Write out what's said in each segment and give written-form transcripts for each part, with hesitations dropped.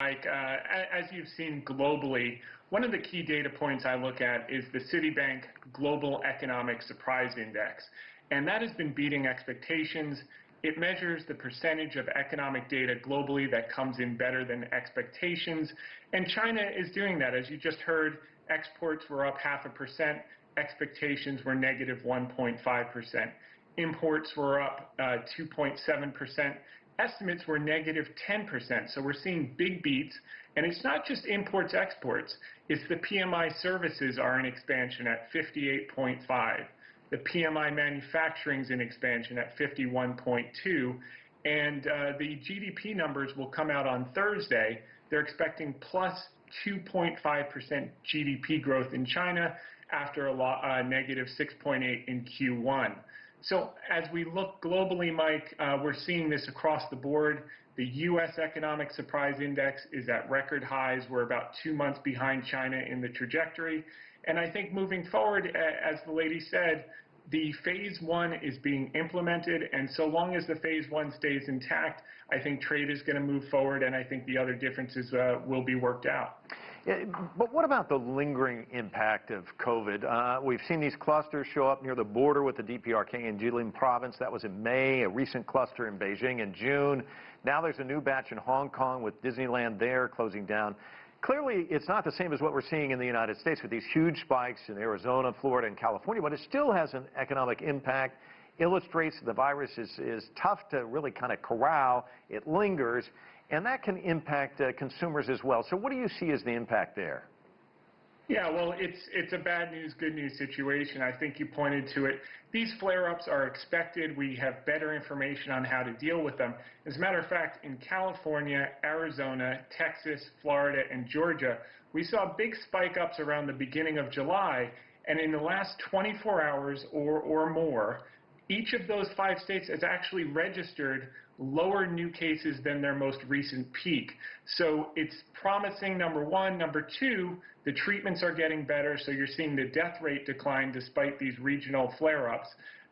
Mike, as you've seen globally, one of the key data points I look at is the Citibank Global Economic Surprise Index, and that has been beating expectations. It measures the percentage of economic data globally that comes in better than expectations, and China is doing that. As you just heard, exports were up 0.5%, expectations were negative 1.5%. Imports were up 2.7%. Estimates were negative 10%, so we're seeing big beats. And it's not just imports, exports. It's the PMI services are in expansion at 58.5. The PMI manufacturing's in expansion at 51.2. And the GDP numbers will come out on Thursday. They're expecting plus 2.5% GDP growth in China after a negative 6.8 in Q1. So as we look globally, Mike, we're seeing this across the board. The U.S. Economic Surprise Index is at record highs. We're about 2 months behind China in the trajectory. And I think moving forward, as the lady said, the phase one is being implemented, and so long as the phase one stays intact, I think trade is going to move forward, and I think the other differences will be worked out. Yeah, but what about the lingering impact of COVID? We've seen these clusters show up near the border with the DPRK in Jilin province. That was in May, a recent cluster in Beijing in June. Now there's a new batch in Hong Kong with Disneyland there closing down. Clearly, it's not the same as what we're seeing in the United States with these huge spikes in Arizona, Florida, and California, but it still has an economic impact. Illustrates the virus is tough to really kind of corral. It lingers, and that can impact consumers as well. So what do you see as the impact there? Yeah, well, it's a bad news, good news situation. I think you pointed to it. These flare-ups are expected. We have better information on how to deal with them. As a matter of fact, in California, Arizona, Texas, Florida, and Georgia, we saw big spike-ups around the beginning of July, and in the last 24 hours or more, each of those 5 states has actually registered lower new cases than their most recent peak. So it's promising, number one. Number two, the treatments are getting better, so you're seeing the death rate decline despite these regional flare-ups.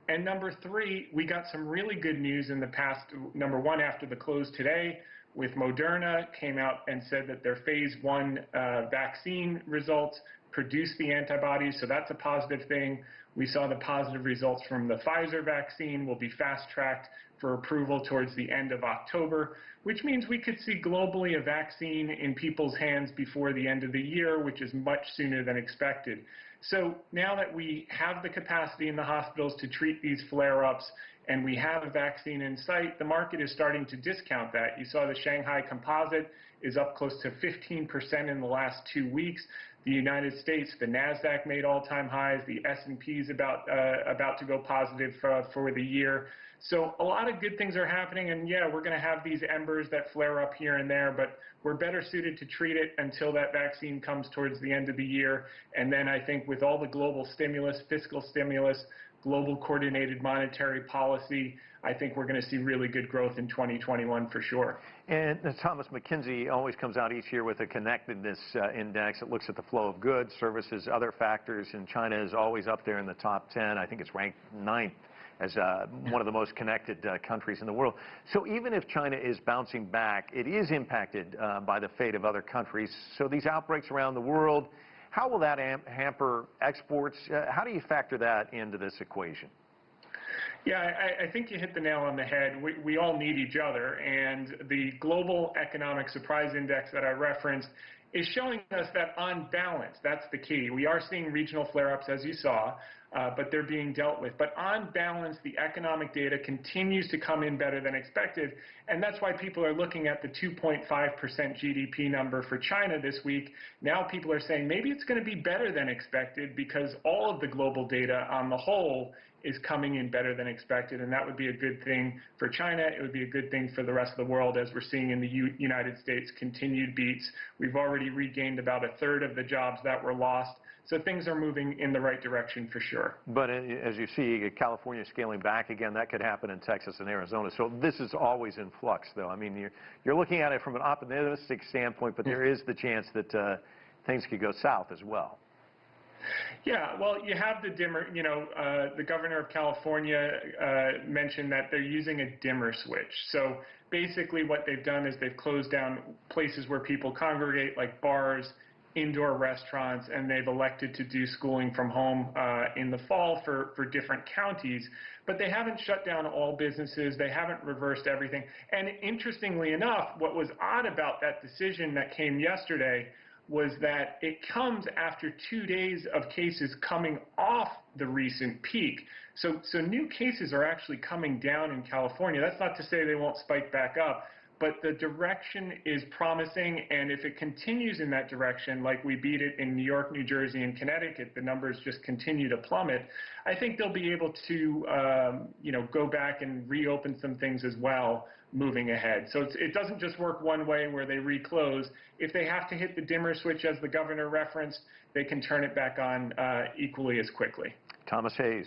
And number three, we got some really good news in the past. Number one, after the close today, with Moderna, came out and said that their phase 1 vaccine results produce the antibodies, so that's a positive thing. We saw the positive results from the Pfizer vaccine will be fast-tracked for approval towards the end of October, which means we could see globally a vaccine in people's hands before the end of the year, which is much sooner than expected. So now that we have the capacity in the hospitals to treat these flare-ups and we have a vaccine in sight, the market is starting to discount that. You saw the Shanghai Composite is up close to 15% in the last 2 weeks. The United States, the NASDAQ made all-time highs. The S&P is about to go positive for the year. So a lot of good things are happening, and yeah, we're going to have these embers that flare up here and there, but we're better suited to treat it until that vaccine comes towards the end of the year. And then I think with all the global stimulus, fiscal stimulus, global coordinated monetary policy, I think we're going to see really good growth in 2021 for sure. And Thomas McKinsey always comes out each year with a connectedness index. It looks at the flow of goods, services, other factors, and China is always up there in the top 10. I think it's ranked 9th as one of the most connected countries in the world. So even if China is bouncing back, it is impacted by the fate of other countries. So these outbreaks around the world, how will that hamper exports? How do you factor that into this equation? Yeah, I think you hit the nail on the head. We all need each other, and the Global Economic Surprise Index that I referenced is showing us that on balance, that's the key. We are seeing regional flare-ups, as you saw, but they're being dealt with. But on balance, the economic data continues to come in better than expected, and that's why people are looking at the 2.5% GDP number for China this week. Now people are saying maybe it's going to be better than expected because all of the global data on the whole is coming in better than expected, and that would be a good thing for China. It would be a good thing for the rest of the world, as we're seeing in the United States continued beats. We've already regained about 1/3 of the jobs that were lost. So things are moving in the right direction for sure. But as you see, California scaling back again, that could happen in Texas and Arizona. So this is always in flux, though. I mean, you're looking at it from an optimistic standpoint, but there is the chance that things could go south as well. Yeah, well, you have the dimmer, the governor of California mentioned that they're using a dimmer switch. So Basically, what they've done is they've closed down places where people congregate, like bars, indoor restaurants, and they've elected to do schooling from home in the fall for different counties. But they haven't shut down all businesses. They haven't reversed everything. And interestingly enough, what was odd about that decision that came yesterday was that it comes after 2 days of cases coming off the recent peak. So new cases are actually coming down in California. That's not to say they won't spike back up, but the direction is promising, and if it continues in that direction, like we beat it in New York, New Jersey, and Connecticut, the numbers just continue to plummet, I think they'll be able to go back and reopen some things as well moving ahead. So it doesn't just work one way where they reclose. If they have to hit the dimmer switch, as the governor referenced, they can turn it back on equally as quickly. Thomas Hayes.